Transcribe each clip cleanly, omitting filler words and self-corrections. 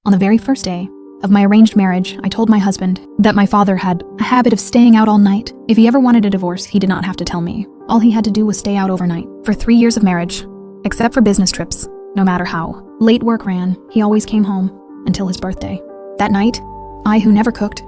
On the very first day of my arranged marriage, I told my husband that my father had a habit of staying out all night. If he ever wanted a divorce, he did not have to tell me. All he had to do was stay out overnight. For 3 years of marriage, except for business trips, no matter how late work ran, he always came home until his birthday. That night, I, who never cooked,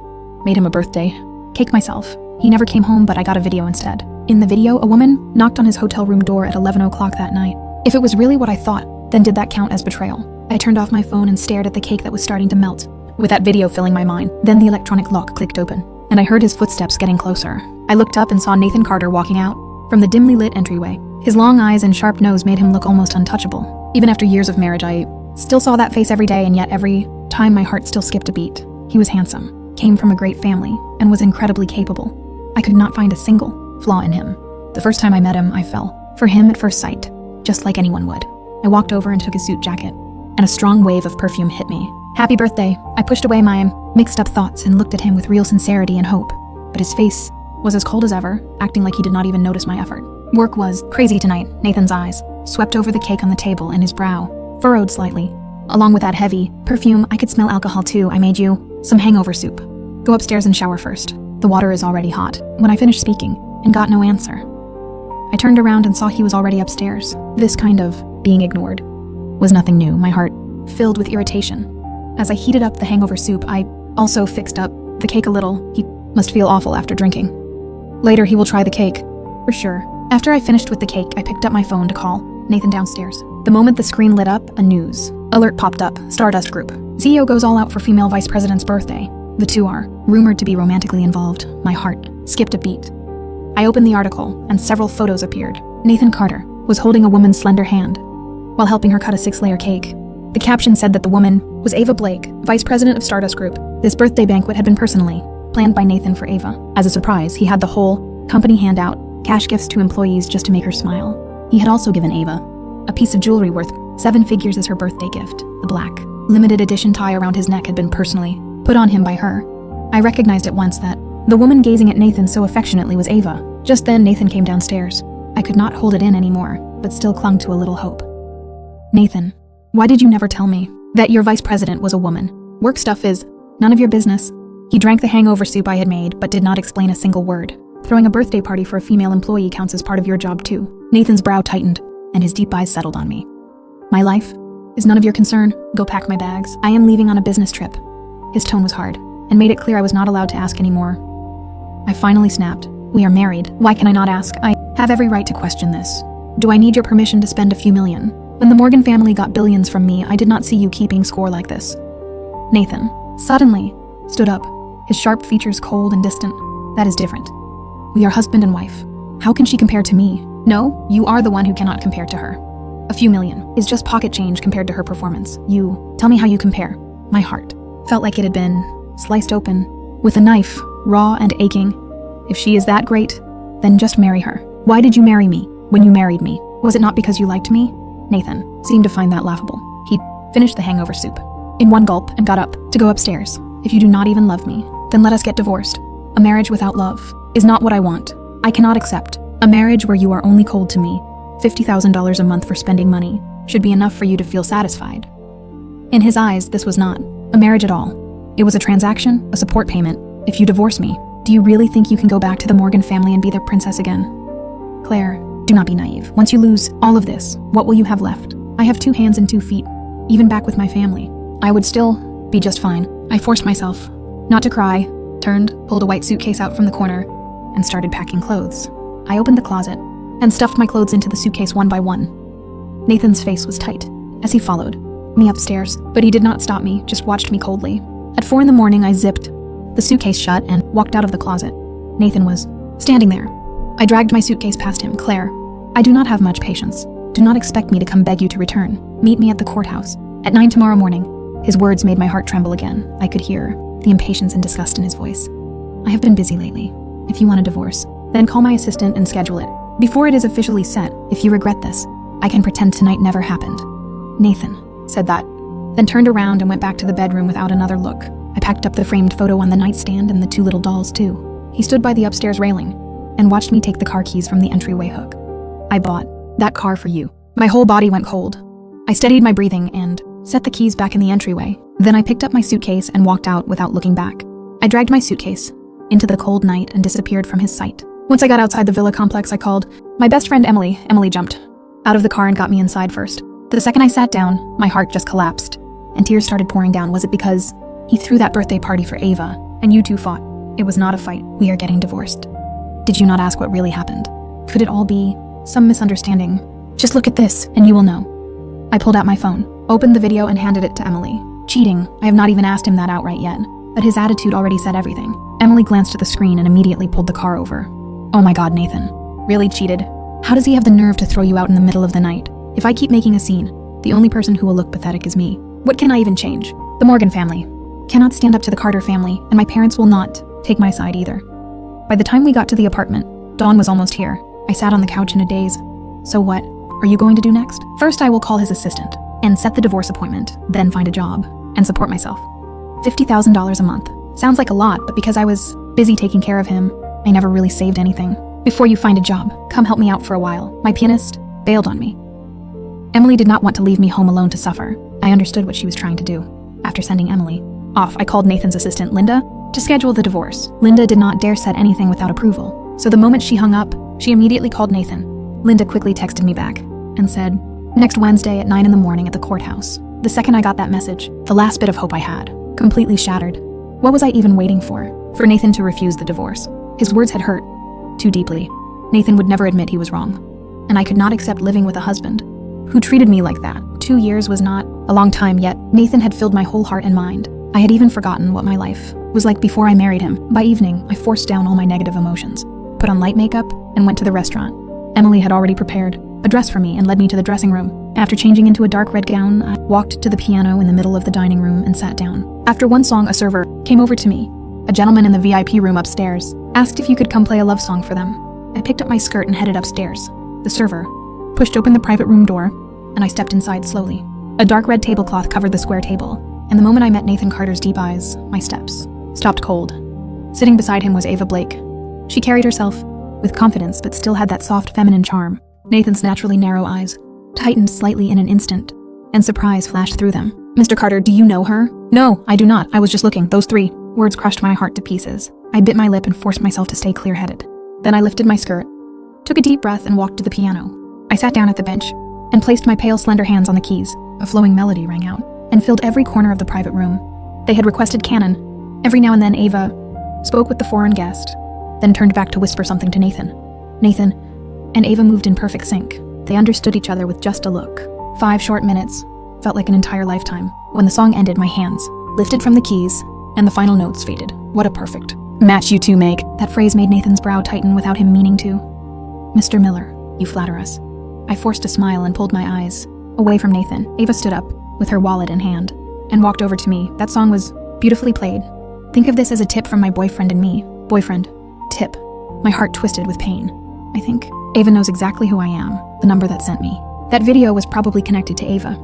made him a birthday cake myself. He never came home, but I got a video instead. In the video, a woman knocked on his hotel room door at 11 o'clock that night. If it was really what I thought, then did that count as betrayal? I turned off my phone and stared at the cake that was starting to melt, with that video filling my mind. Then the electronic lock clicked open, and I heard his footsteps getting closer. I looked up and saw Nathan Carter walking out from the dimly lit entryway. His long eyes and sharp nose made him look almost untouchable. Even after years of marriage, I still saw that face every day, and yet every time my heart still skipped a beat. He was handsome, came from a great family, and was incredibly capable. I could not find a single flaw in him. The first time I met him, I fell for him at first sight, just like anyone would. I walked over and took his suit jacket, and a strong wave of perfume hit me. Happy birthday. I pushed away my mixed up thoughts and looked at him with real sincerity and hope. But his face was as cold as ever, acting like he did not even notice my effort. Work was crazy tonight. Nathan's eyes swept over the cake on the table, and his brow furrowed slightly. Along with that heavy perfume, I could smell alcohol too. I made you some hangover soup. Go upstairs and shower first. The water is already hot. When I finished speaking and got no answer, I turned around and saw he was already upstairs. This kind of being ignored was nothing new. My heart filled with irritation. As I heated up the hangover soup, I also fixed up the cake a little. He must feel awful after drinking. Later, he will try the cake, for sure. After I finished with the cake, I picked up my phone to call Nathan downstairs. The moment the screen lit up, a news alert popped up. Stardust Group. CEO goes all out for female vice president's birthday. The two are rumored to be romantically involved. My heart skipped a beat. I opened the article, and several photos appeared. Nathan Carter was holding a woman's slender hand while helping her cut a 6-layer cake. The caption said that the woman was Ava Blake, vice president of Stardust Group. This birthday banquet had been personally planned by Nathan for Ava. As a surprise, he had the whole company hand out cash gifts to employees just to make her smile. He had also given Ava a piece of jewelry worth 7 figures as her birthday gift. The black, limited edition tie around his neck had been personally put on him by her. I recognized at once that the woman gazing at Nathan so affectionately was Ava. Just then, Nathan came downstairs. I could not hold it in anymore, but still clung to a little hope. Nathan, why did you never tell me that your vice president was a woman? Work stuff is none of your business. He drank the hangover soup I had made, but did not explain a single word. Throwing a birthday party for a female employee counts as part of your job too. Nathan's brow tightened, and his deep eyes settled on me. My life is none of your concern. Go pack my bags. I am leaving on a business trip. His tone was hard, and made it clear I was not allowed to ask anymore. I finally snapped. We are married. Why can I not ask? I have every right to question this. Do I need your permission to spend a few million? When the Morgan family got billions from me, I did not see you keeping score like this. Nathan suddenly stood up, his sharp features cold and distant. That is different. We are husband and wife. How can she compare to me? No, you are the one who cannot compare to her. A few million is just pocket change compared to her performance. You tell me how you compare. My heart felt like it had been sliced open with a knife, raw and aching. If she is that great, then just marry her. Why did you marry me when you married me? Was it not because you liked me? Nathan seemed to find that laughable. He finished the hangover soup in one gulp and got up to go upstairs. If you do not even love me, then let us get divorced. A marriage without love is not what I want. I cannot accept a marriage where you are only cold to me. $50,000 a month for spending money should be enough for you to feel satisfied. In his eyes, this was not a marriage at all. It was a transaction, a support payment. If you divorce me, do you really think you can go back to the Morgan family and be their princess again? Claire, do not be naive. Once you lose all of this, what will you have left? I have 2 hands and 2 feet. Even back with my family, I would still be just fine. I forced myself not to cry, turned, pulled a white suitcase out from the corner, and started packing clothes. I opened the closet and stuffed my clothes into the suitcase one by one. Nathan's face was tight as he followed me upstairs, but he did not stop me, just watched me coldly. At 4 a.m, I zipped the suitcase shut and walked out of the closet. Nathan was standing there. I dragged my suitcase past him. Claire, I do not have much patience. Do not expect me to come beg you to return. Meet me at the courthouse at 9 tomorrow morning. His words made my heart tremble again. I could hear the impatience and disgust in his voice. I have been busy lately. If you want a divorce, then call my assistant and schedule it. Before it is officially set, if you regret this, I can pretend tonight never happened. Nathan said that, then turned around and went back to the bedroom without another look. I packed up the framed photo on the nightstand and the 2 little dolls too. He stood by the upstairs railing and watched me take the car keys from the entryway hook. I bought that car for you. My whole body went cold. I steadied my breathing and set the keys back in the entryway. Then I picked up my suitcase and walked out without looking back. I dragged my suitcase into the cold night and disappeared from his sight. Once I got outside the villa complex, I called my best friend Emily. Emily jumped out of the car and got me inside first. The second I sat down, my heart just collapsed, and tears started pouring down. Was it because he threw that birthday party for Ava, and you two fought? It was not a fight. We are getting divorced. Did you not ask what really happened? Could it all be some misunderstanding? Just look at this, and you will know. I pulled out my phone, opened the video, and handed it to Emily. Cheating. I have not even asked him that outright yet, but his attitude already said everything. Emily glanced at the screen and immediately pulled the car over. Oh my God, Nathan. Really cheated? How does he have the nerve to throw you out in the middle of the night? If I keep making a scene, the only person who will look pathetic is me. What can I even change? The Morgan family cannot stand up to the Carter family, and my parents will not take my side either. By the time we got to the apartment, Dawn was almost here. I sat on the couch in a daze. So what are you going to do next? First, I will call his assistant and set the divorce appointment, then find a job and support myself. $50,000 a month. Sounds like a lot, but because I was busy taking care of him, I never really saved anything. Before you find a job, come help me out for a while. My pianist bailed on me. Emily did not want to leave me home alone to suffer. I understood what she was trying to do. After sending Emily off, I called Nathan's assistant, Linda, to schedule the divorce. Linda did not dare set anything without approval, so the moment she hung up, she immediately called Nathan. Linda quickly texted me back and said, next Wednesday at 9 a.m. at the courthouse. The second I got that message, the last bit of hope I had completely shattered. What was I even waiting for? For Nathan to refuse the divorce. His words had hurt too deeply. Nathan would never admit he was wrong, and I could not accept living with a husband who treated me like that. 2 years was not a long time, yet Nathan had filled my whole heart and mind. I had even forgotten what my life was like before I married him. By evening, I forced down all my negative emotions, put on light makeup, and went to the restaurant. Emily had already prepared a dress for me and led me to the dressing room. After changing into a dark red gown, I walked to the piano in the middle of the dining room and sat down. After one song, a server came over to me. A gentleman in the VIP room upstairs asked if you could come play a love song for them. I picked up my skirt and headed upstairs. The server pushed open the private room door, and I stepped inside slowly. A dark red tablecloth covered the square table, and the moment I met Nathan Carter's deep eyes, my steps stopped cold. Sitting beside him was Ava Blake. She carried herself with confidence, but still had that soft feminine charm. Nathan's naturally narrow eyes tightened slightly in an instant, and surprise flashed through them. Mr. Carter, do you know her? No, I do not. I was just looking. Those 3 words crushed my heart to pieces. I bit my lip and forced myself to stay clear-headed. Then I lifted my skirt, took a deep breath, and walked to the piano. I sat down at the bench and placed my pale, slender hands on the keys. A flowing melody rang out and filled every corner of the private room. They had requested canon. Every now and then, Ava spoke with the foreign guest, then turned back to whisper something to Nathan. Nathan and Ava moved in perfect sync. They understood each other with just a look. 5 short minutes felt like an entire lifetime. When the song ended, my hands lifted from the keys, and the final notes faded. What a perfect match you two make. That phrase made Nathan's brow tighten without him meaning to. Mr. Miller, you flatter us. I forced a smile and pulled my eyes away from Nathan. Ava stood up with her wallet in hand and walked over to me. That song was beautifully played. Think of this as a tip from my boyfriend and me. Boyfriend. Tip. My heart twisted with pain. I think Ava knows exactly who I am, the number that sent me. That video was probably connected to Ava.